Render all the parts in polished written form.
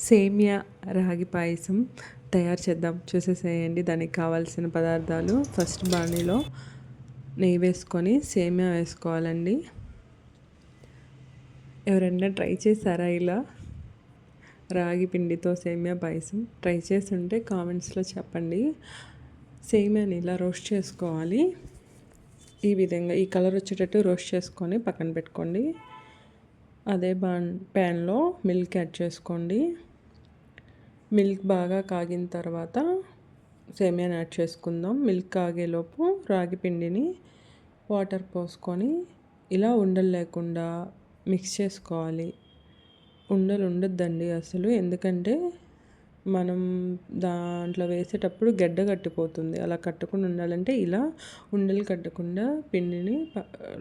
సేమియా రాగి పాయసం తయారు చేద్దాం. చూసేసేయండి. దానికి కావాల్సిన పదార్థాలు ఫస్ట్ బాణీలో నెయ్యి వేసుకొని సేమియా వేసుకోవాలండి. ఎవరైనా ట్రై చేశారా ఇలా రాగి పిండితో సేమియా పాయసం? ట్రై చేసి ఉంటే కామెంట్స్లో చెప్పండి. సేమియాని ఇలా రోస్ట్ చేసుకోవాలి. ఈ విధంగా ఈ కలర్ వచ్చేటట్టు రోస్ట్ చేసుకొని పక్కన పెట్టుకోండి. అదే ప్యాన్లో మిల్క్ యాడ్ చేసుకోండి. మిల్క్ బాగా కాగిన తర్వాత సేమియాని యాడ్ చేసుకుందాం. మిల్క్ కాగేలోపు రాగి పిండిని వాటర్ పోసుకొని ఇలా ఉండలు లేకుండా మిక్స్ చేసుకోవాలి. ఉండలు ఉండొద్దండి అసలు, ఎందుకంటే మనం దాంట్లో వేసేటప్పుడు గడ్డ కట్టిపోతుంది. అలా కట్టకుండా ఉండాలంటే ఇలా ఉండలు కట్టకుండా పిండిని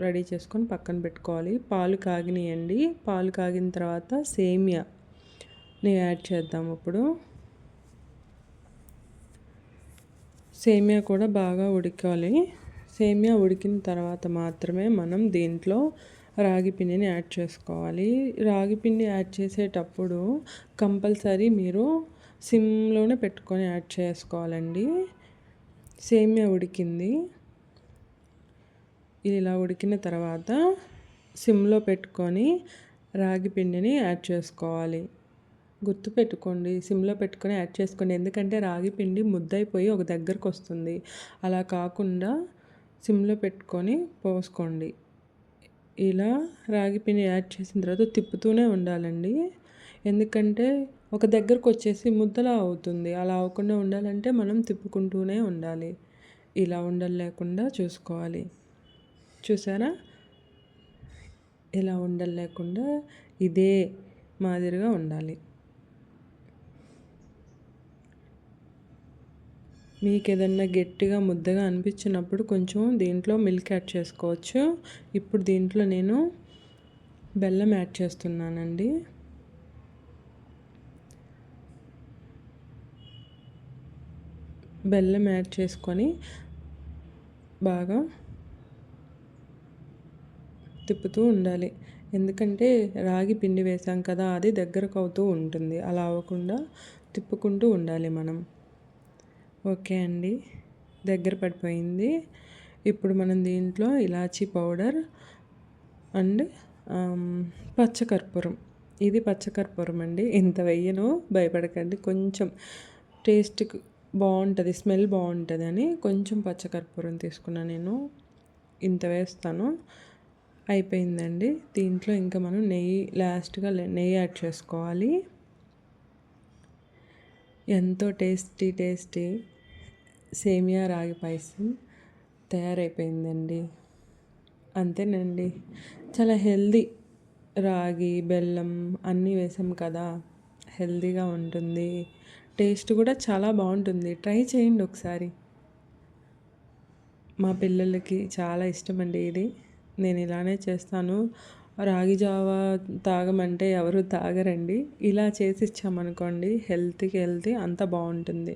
రెడీ చేసుకొని పక్కన పెట్టుకోవాలి. పాలు కాగినాయండి. పాలు కాగిన తర్వాత సేమియాని యాడ్ చేద్దాం. ఇప్పుడు సేమియా కూడా బాగా ఉడకాలి. సేమియా ఉడికిన తర్వాత మాత్రమే మనం దీంట్లో రాగి పిండిని యాడ్ చేసుకోవాలి. రాగి పిండి యాడ్ చేసేటప్పుడు కంపల్సరీ మీరు సిమ్లోనే పెట్టుకొని యాడ్ చేసుకోవాలండి. సేమియా ఉడికింది. ఇలా ఉడికిన తర్వాత సిమ్లో పెట్టుకొని రాగి పిండిని యాడ్ చేసుకోవాలి. గుర్తుపెట్టుకోండి, సిమ్లో పెట్టుకొని యాడ్ చేసుకోండి. ఎందుకంటే రాగి పిండి ముద్దయిపోయి ఒక దగ్గరకు వస్తుంది. అలా కాకుండా సిమ్లో పెట్టుకొని పోసుకోండి. ఇలా రాగి పిండి యాడ్ చేసిన తర్వాత తిప్పుతూనే ఉండాలండి. ఎందుకంటే ఒక దగ్గరకు వచ్చేసి ముద్దలా అవుతుంది. అలా అవ్వకుండా ఉండాలంటే మనం తిప్పుకుంటూనే ఉండాలి. ఇలా ఉండలు లేకుండా చూసుకోవాలి. చూసారా? ఇలా ఉండలు లేకుండా ఇదే మాదిరిగా ఉండాలి. మీకు ఏదన్నా గట్టిగా ముద్దగా అనిపించినప్పుడు కొంచెం దీంట్లో మిల్క్ యాడ్ చేసుకోవచ్చు. ఇప్పుడు దీంట్లో నేను బెల్లం యాడ్ చేస్తున్నానండి. బెల్లం యాడ్ చేసుకొని బాగా తిప్పుతూ ఉండాలి. ఎందుకంటే రాగి పిండి వేసాం కదా, అది దగ్గరకు అవుతూ ఉంటుంది. అలా అవ్వకుండా తిప్పుకుంటూ ఉండాలి మనం. ఓకే అండి, దగ్గర పడిపోయింది. ఇప్పుడు మనం దీంట్లో ఇలాచీ పౌడర్ అండ్ పచ్చకర్పూరం, ఇది పచ్చకర్పూరం అండి. ఇంత వెయ్యను, భయపడకండి. కొంచెం టేస్ట్కి బాగుంటుంది, స్మెల్ బాగుంటుంది అని కొంచెం పచ్చకర్పూరం తీసుకున్నాను నేను. ఇంత వేస్తాను. అయిపోయిందండి. దీంట్లో ఇంకా మనం లాస్ట్గా నెయ్యి యాడ్ చేసుకోవాలి. ఎంతో టేస్టీ సేమియా రాగి పాయసం తయారైపోయిందండి. అంతేనండి, చాలా హెల్దీ. రాగి బెల్లం అన్నీ వేసాం కదా, హెల్దీగా ఉంటుంది. టేస్ట్ కూడా చాలా బాగుంటుంది. ట్రై చేయండి ఒకసారి. మా పిల్లలకి చాలా ఇష్టమండి ఇది. నేను ఇలానే చేస్తాను. రాగి జావా తాగమంటే ఎవరు తాగరండి. ఇలా చేసి ఇచ్చామనుకోండి, హెల్తీకి హెల్తీ, అంత బాగుంటుంది.